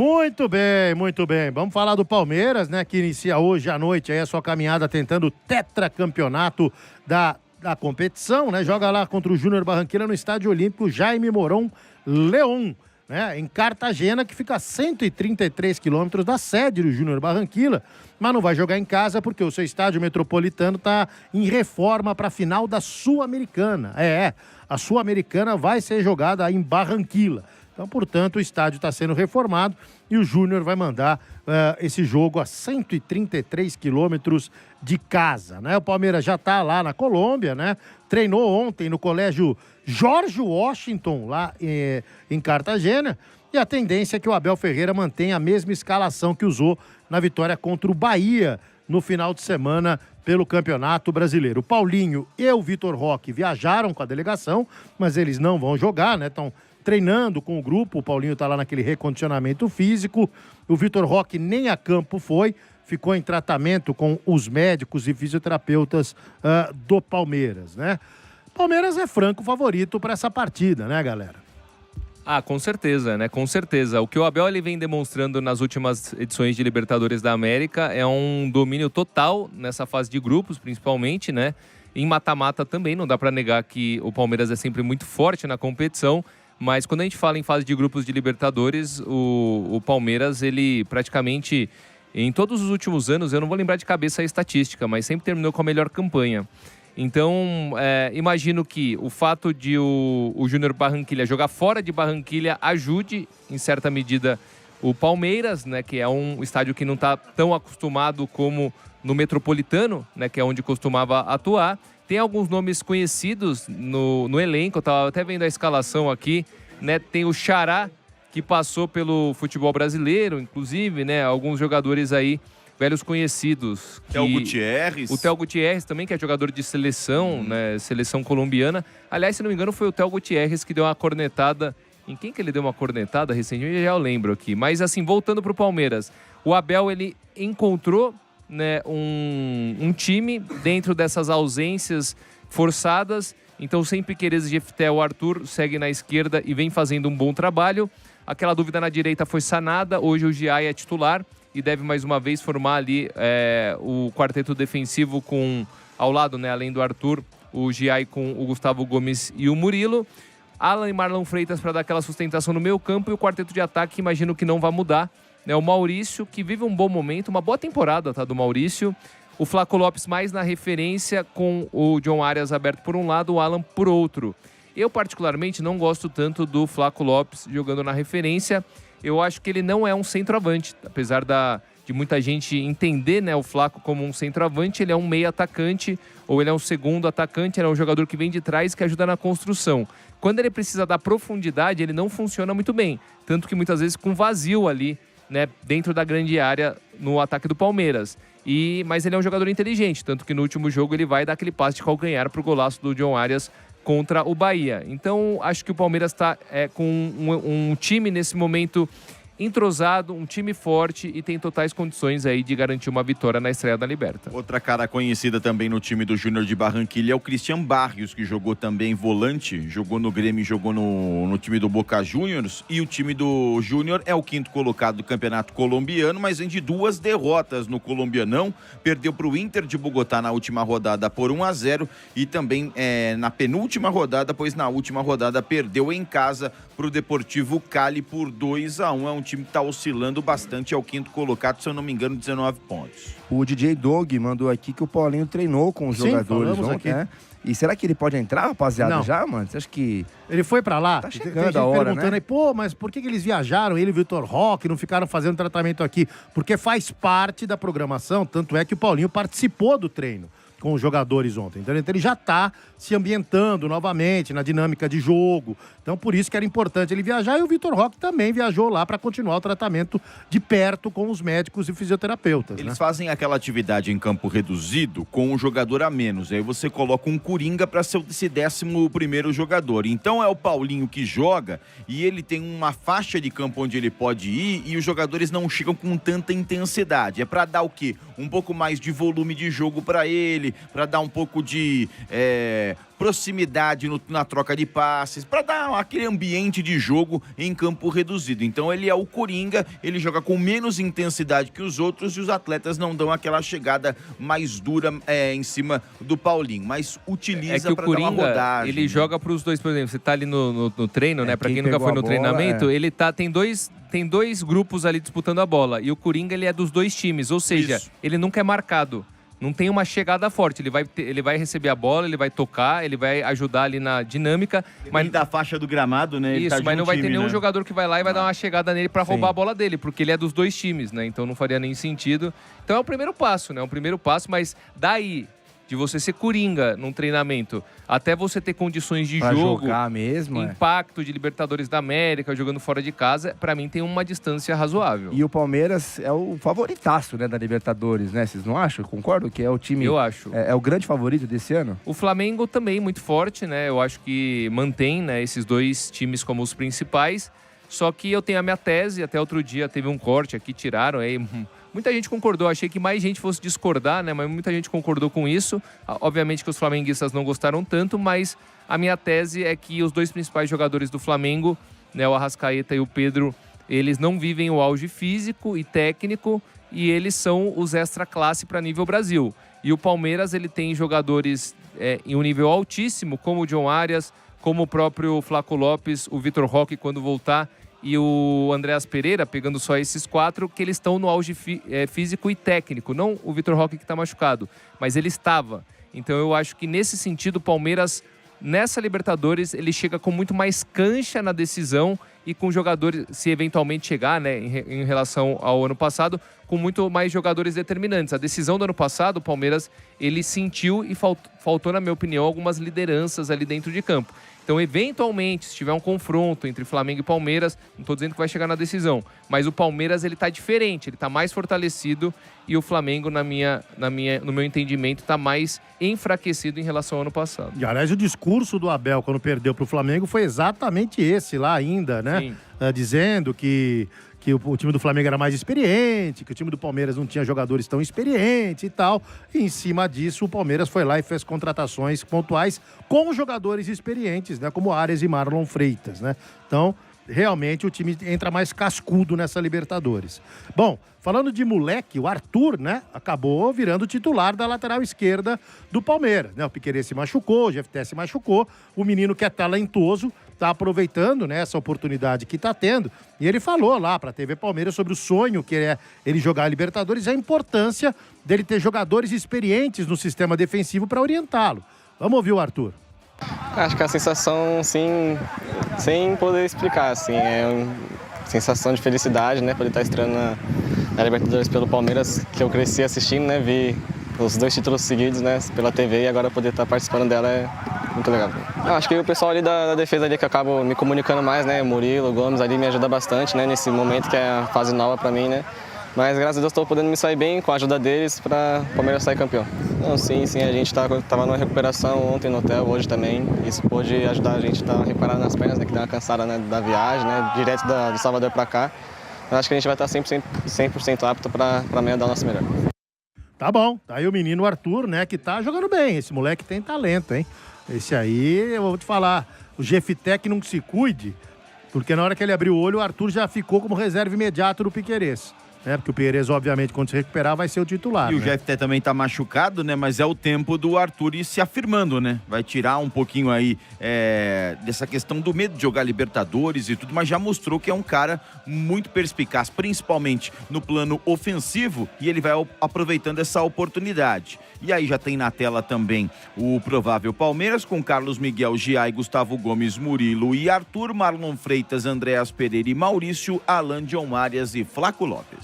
Muito bem, muito bem. Vamos falar do Palmeiras, né? Que inicia hoje à noite aí a sua caminhada tentando o tetracampeonato da competição, né? Joga lá contra o Júnior Barranquilla no Estádio Olímpico Jaime Mourão Leão, né? Em Cartagena, que fica a 133 quilômetros da sede do Júnior Barranquilla, mas não vai jogar em casa porque o seu estádio metropolitano está em reforma para a final da Sul-Americana. A Sul-Americana vai ser jogada em Barranquilla. Então, portanto, o estádio está sendo reformado e o Júnior vai mandar esse jogo a 133 quilômetros de casa, né? O Palmeiras já está lá na Colômbia, né? Treinou ontem no colégio George Washington, lá em Cartagena, e a tendência é que o Abel Ferreira mantenha a mesma escalação que usou na vitória contra o Bahia no final de semana pelo Campeonato Brasileiro. O Paulinho e o Vitor Roque viajaram com a delegação, mas eles não vão jogar, né? Estão treinando com o grupo. O Paulinho está lá naquele recondicionamento físico. O Vitor Roque nem a campo foi, ficou em tratamento com os médicos e fisioterapeutas do Palmeiras, né? Palmeiras é franco favorito para essa partida, né, galera? Com certeza, né? Com certeza. O que o Abel ele vem demonstrando nas últimas edições de Libertadores da América é um domínio total nessa fase de grupos, principalmente, né? Em mata-mata também, não dá para negar que o Palmeiras é sempre muito forte na competição, mas quando a gente fala em fase de grupos de Libertadores, o Palmeiras, ele praticamente, em todos os últimos anos, eu não vou lembrar de cabeça a estatística, mas sempre terminou com a melhor campanha. Então, imagino que o fato de o Júnior Barranquilla jogar fora de Barranquilla ajude, em certa medida, o Palmeiras, né, que é um estádio que não está tão acostumado como no Metropolitano, né, que é onde costumava atuar. Tem alguns nomes conhecidos no elenco, eu estava até vendo a escalação aqui, né? Tem o Xará, que passou pelo futebol brasileiro, inclusive, né? Alguns jogadores aí, velhos conhecidos. Théo Gutierrez. O Théo Gutierrez também, que é jogador de seleção, né? Seleção colombiana. Aliás, se não me engano, foi o Théo Gutierrez que deu uma cornetada. Em quem que ele deu uma cornetada recentemente? Já eu lembro aqui. Mas assim, voltando para o Palmeiras, o Abel, ele encontrou, né, um time dentro dessas ausências forçadas. Então, sem Piquerez e Jefté, o Arthur segue na esquerda e vem fazendo um bom trabalho. Aquela dúvida na direita foi sanada. Hoje o Giai é titular e deve mais uma vez formar ali o quarteto defensivo com, ao lado, né, além do Arthur, o Giai com o Gustavo Gomes e o Murilo. Alan e Marlon Freitas para dar aquela sustentação no meio campo, e o quarteto de ataque imagino que não vai mudar, né? O Maurício, que vive um bom momento, uma boa temporada, tá, do Maurício. O Flaco Lopes mais na referência, com o John Arias aberto por um lado, o Alan por outro. Eu particularmente não gosto tanto do Flaco Lopes jogando na referência. Eu acho que ele não é um centroavante, apesar de muita gente entender, né, o Flaco como um centroavante. Ele é um meio atacante, ou ele é um segundo atacante, ele é um jogador que vem de trás, que ajuda na construção. Quando ele precisa dar profundidade, ele não funciona muito bem, tanto que muitas vezes com vazio ali, né, dentro da grande área no ataque do Palmeiras. Mas ele é um jogador inteligente, tanto que no último jogo ele vai dar aquele passe de calcanhar para o golaço do John Arias contra o Bahia. Então, acho que o Palmeiras está com um time nesse momento entrosado, um time forte, e tem totais condições aí de garantir uma vitória na estreia da Liberta. Outra cara conhecida também no time do Júnior de Barranquilla é o Christian Barrios, que jogou também volante, jogou no Grêmio e jogou no time do Boca Juniors. E o time do Júnior é o quinto colocado do campeonato colombiano, mas vem de 2 derrotas no colombianão. Perdeu para o Inter de Bogotá na última rodada por 1-0 e também na penúltima rodada, pois na última rodada perdeu em casa para o Deportivo Cali por 2-1. É um time que está oscilando bastante, é o quinto colocado, se eu não me engano, 19 pontos. O DJ Dog mandou aqui que o Paulinho treinou com os jogadores ontem, né? E será que ele pode entrar, rapaziada, não. Já, mano? Você acha que... Ele foi pra lá? Tá Tem chegando gente a hora, perguntando né? aí, pô, mas por que eles viajaram, ele e o Vitor Roque, não ficaram fazendo tratamento aqui? Porque faz parte da programação, tanto é que o Paulinho participou do treino com os jogadores ontem. Então ele já está se ambientando novamente na dinâmica de jogo. Então por isso que era importante ele viajar, e o Vitor Roque também viajou lá para continuar o tratamento de perto com os médicos e fisioterapeutas. Eles fazem aquela atividade em campo reduzido com um jogador a menos. Aí você coloca um coringa para ser esse 11º jogador. Então é o Paulinho que joga e ele tem uma faixa de campo onde ele pode ir, e os jogadores não chegam com tanta intensidade. É para dar o quê? Um pouco mais de volume de jogo para ele, para dar um pouco de proximidade na troca de passes, para dar aquele ambiente de jogo em campo reduzido. Então ele é o coringa, ele joga com menos intensidade que os outros e os atletas não dão aquela chegada mais dura em cima do Paulinho, mas utiliza para dar uma rodagem. Ele joga para os dois, por exemplo, você tá ali no treino, né? Para quem nunca foi no treinamento, ele tem dois grupos ali disputando a bola e o coringa ele é dos dois times, ou seja, ele nunca é marcado. Não tem uma chegada forte, ele vai receber a bola, ele vai tocar, ele vai ajudar ali na dinâmica. Mas da faixa do gramado, né? Isso, mas não vai ter nenhum jogador que vai lá e vai dar uma chegada nele para roubar a bola dele, porque ele é dos dois times, né? Então não faria nem sentido. Então é o primeiro passo, né? Mas daí de você ser coringa num treinamento, até você ter condições de jogo, jogar mesmo, impacto de Libertadores da América, jogando fora de casa, pra mim tem uma distância razoável. E o Palmeiras é o favoritaço, né, da Libertadores, né? Vocês não acham? Concordo que é o time... Eu acho. É o grande favorito desse ano? O Flamengo também muito forte, né? Eu acho que mantém, né, esses dois times como os principais. Só que eu tenho a minha tese, até outro dia teve um corte aqui, tiraram aí... Muita gente concordou, achei que mais gente fosse discordar, né? Mas muita gente concordou com isso. Obviamente que os flamenguistas não gostaram tanto, mas a minha tese é que os dois principais jogadores do Flamengo, né, o Arrascaeta e o Pedro, eles não vivem o auge físico e técnico e eles são os extra classe para nível Brasil. E o Palmeiras, ele tem jogadores em um nível altíssimo, como o John Arias, como o próprio Flaco Lopes, o Vitor Roque quando voltar, e o Andreas Pereira, pegando só esses quatro, que eles estão no auge físico e técnico. Não o Vitor Roque que está machucado, mas ele estava. Então eu acho que nesse sentido o Palmeiras, nessa Libertadores, ele chega com muito mais cancha na decisão e com jogadores, se eventualmente chegar, né, em relação ao ano passado, com muito mais jogadores determinantes. A decisão do ano passado, o Palmeiras, ele sentiu e faltou, na minha opinião, algumas lideranças ali dentro de campo. Então, eventualmente, se tiver um confronto entre Flamengo e Palmeiras, não estou dizendo que vai chegar na decisão, mas o Palmeiras ele está diferente, ele está mais fortalecido e o Flamengo, no meu entendimento, está mais enfraquecido em relação ao ano passado. E, aliás, o discurso do Abel quando perdeu para o Flamengo foi exatamente esse lá ainda, né? Dizendo que o time do Flamengo era mais experiente, que o time do Palmeiras não tinha jogadores tão experientes e tal. E em cima disso, o Palmeiras foi lá e fez contratações pontuais com jogadores experientes, né? Como Arias e Marlon Freitas, né? Então, realmente, o time entra mais cascudo nessa Libertadores. Bom, falando de moleque, o Arthur, né? Acabou virando titular da lateral esquerda do Palmeiras, né? O Piquerez se machucou, o Jefté se machucou. O menino que é talentoso está aproveitando, né, essa oportunidade que está tendo. E ele falou lá para a TV Palmeiras sobre o sonho que é ele jogar a Libertadores e a importância dele ter jogadores experientes no sistema defensivo para orientá-lo. Vamos ouvir o Arthur. Acho que a sensação, sim, sem poder explicar, assim, é uma sensação de felicidade, né, poder estar estreando na Libertadores pelo Palmeiras, que eu cresci assistindo, né, vi os 2 títulos seguidos, né, pela TV e agora poder estar participando dela é muito legal. Eu acho que o pessoal ali da defesa ali que eu acabo me comunicando mais, né, o Murilo, o Gomes ali me ajuda bastante, né, nesse momento que é a fase nova para mim, né. Mas graças a Deus estou podendo me sair bem com a ajuda deles para o Palmeiras sair campeão. Não, sim, a gente estava numa recuperação ontem no hotel, hoje também. Isso pôde ajudar a gente a estar reparando nas pernas, né, que deu uma cansada, né, da viagem, né, direto de Salvador para cá. Mas acho que a gente vai estar 100% apto para amanhã dar o nosso melhor. Tá bom, tá aí o menino Arthur, né, que tá jogando bem. Esse moleque tem talento, hein? Esse aí, eu vou te falar, o Jefté que não se cuide, porque na hora que ele abriu o olho, o Arthur já ficou como reserva imediato do Piquerez. Porque o Piquerez, obviamente, quando se recuperar, vai ser o titular. E o Jefté também tá machucado, né? Mas é o tempo do Arthur ir se afirmando, né? Vai tirar um pouquinho aí dessa questão do medo de jogar Libertadores e tudo, mas já mostrou que é um cara muito perspicaz, principalmente no plano ofensivo, e ele vai aproveitando essa oportunidade. E aí já tem na tela também o provável Palmeiras, com Carlos Miguel, Giai, Gustavo Gomes, Murilo e Arthur, Marlon Freitas, Andreas Pereira e Maurício, Alan, John Arias e Flaco Lopes.